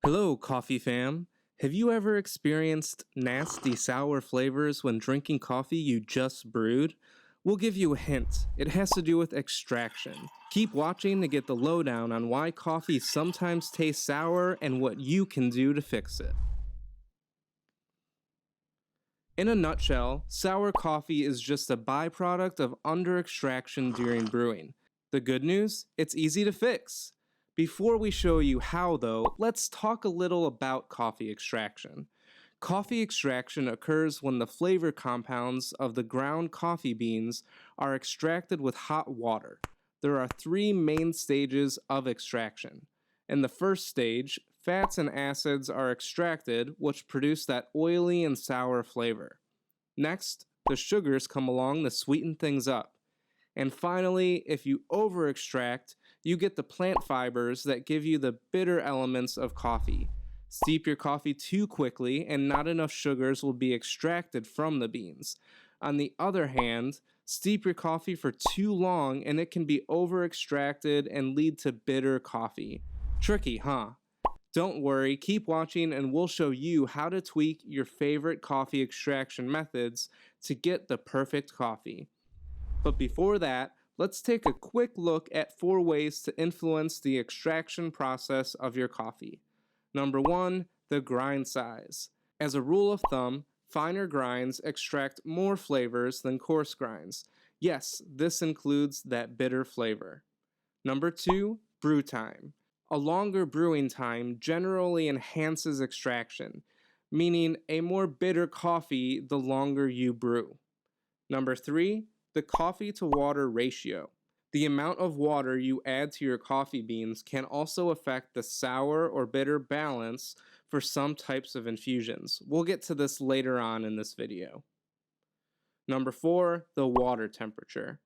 Hello, coffee fam. Have you ever experienced nasty sour flavors when drinking coffee you just brewed? We'll give you a hint. It has to do with extraction. Keep watching to get the lowdown on why coffee sometimes tastes sour and what you can do to fix it. In a nutshell, sour coffee is just a byproduct of under-extraction during brewing. The good news? It's easy to fix. Before we show you how though, let's talk a little about coffee extraction. Coffee extraction occurs when the flavor compounds of the ground coffee beans are extracted with hot water. There are three main stages of extraction. In the first stage, fats and acids are extracted, which produce that oily and sour flavor. Next, the sugars come along to sweeten things up. And finally, if you over-extract, you get the plant fibers that give you the bitter elements of coffee. Steep your coffee too quickly and not enough sugars will be extracted from the beans. On the other hand, steep your coffee for too long and it can be over-extracted and lead to bitter coffee. Tricky, huh? Don't worry, keep watching and we'll show you how to tweak your favorite coffee extraction methods to get the perfect coffee. But before that, let's take a quick look at 4 ways to influence the extraction process of your coffee. Number 1, the grind size. As a rule of thumb, finer grinds extract more flavors than coarse grinds. Yes, this includes that bitter flavor. Number 2, brew time. A longer brewing time generally enhances extraction, meaning a more bitter coffee the longer you brew. Number 3, the coffee to water ratio. The amount of water you add to your coffee beans can also affect the sour or bitter balance for some types of infusions. We'll get to this later on in this video. Number 4, the water temperature.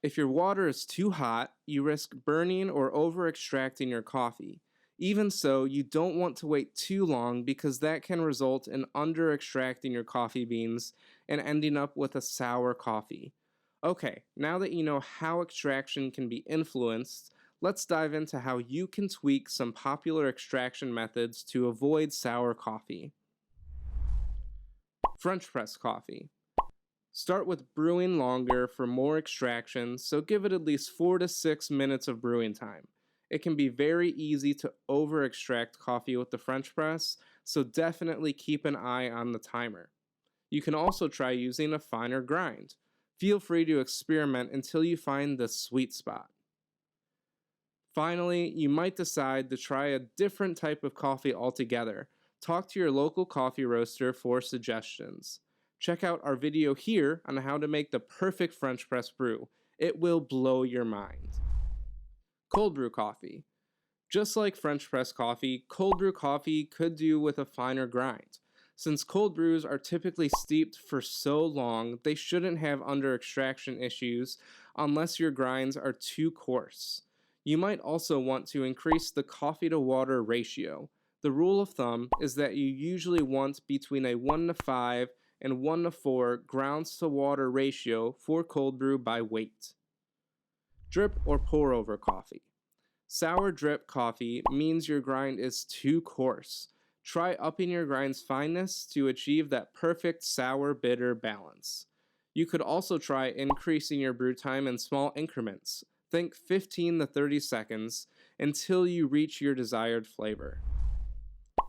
If your water is too hot, you risk burning or over-extracting your coffee. Even so, you don't want to wait too long because that can result in under-extracting your coffee beans and ending up with a sour coffee. Okay, now that you know how extraction can be influenced, let's dive into how you can tweak some popular extraction methods to avoid sour coffee. French press coffee. Start with brewing longer for more extraction, so give it at least 4 to 6 minutes of brewing time. It can be very easy to over-extract coffee with the French press, so definitely keep an eye on the timer. You can also try using a finer grind. Feel free to experiment until you find the sweet spot. Finally, you might decide to try a different type of coffee altogether. Talk to your local coffee roaster for suggestions. Check out our video here on how to make the perfect French press brew. It will blow your mind. Cold brew coffee. Just like French press coffee, cold brew coffee could do with a finer grind. Since cold brews are typically steeped for so long, they shouldn't have under-extraction issues unless your grinds are too coarse. You might also want to increase the coffee to water ratio. The rule of thumb is that you usually want between a 1 to 5 and 1 to 4 grounds to water ratio for cold brew by weight. Drip or pour over coffee. Sour drip coffee means your grind is too coarse. Try upping your grind's fineness to achieve that perfect sour-bitter balance. You could also try increasing your brew time in small increments. Think 15 to 30 seconds until you reach your desired flavor.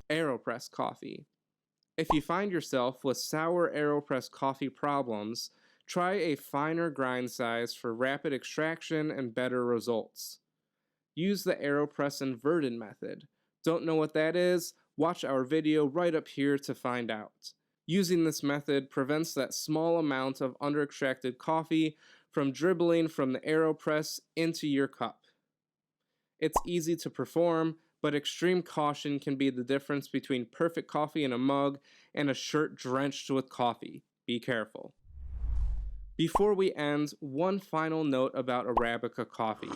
Aeropress coffee. If you find yourself with sour Aeropress coffee problems, try a finer grind size for rapid extraction and better results. Use the Aeropress inverted method. Don't know what that is? Watch our video right up here to find out. Using this method prevents that small amount of under-extracted coffee from dribbling from the Aeropress into your cup. It's easy to perform, but extreme caution can be the difference between perfect coffee in a mug and a shirt drenched with coffee. Be careful. Before we end, one final note about Arabica coffee.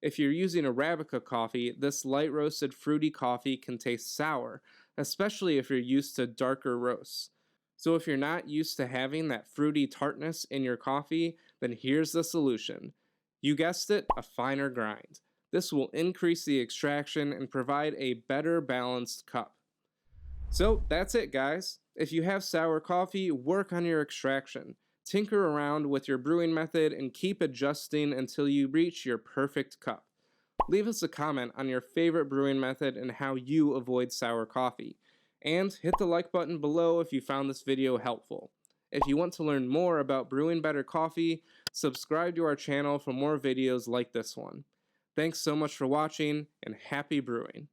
If you're using Arabica coffee, this light roasted fruity coffee can taste sour, especially if you're used to darker roasts. So if you're not used to having that fruity tartness in your coffee, then here's the solution. You guessed it, a finer grind. This will increase the extraction and provide a better balanced cup. So that's it, guys. If you have sour coffee, work on your extraction. Tinker around with your brewing method and keep adjusting until you reach your perfect cup. Leave us a comment on your favorite brewing method and how you avoid sour coffee. And hit the like button below if you found this video helpful. If you want to learn more about brewing better coffee, subscribe to our channel for more videos like this one. Thanks so much for watching, and happy brewing!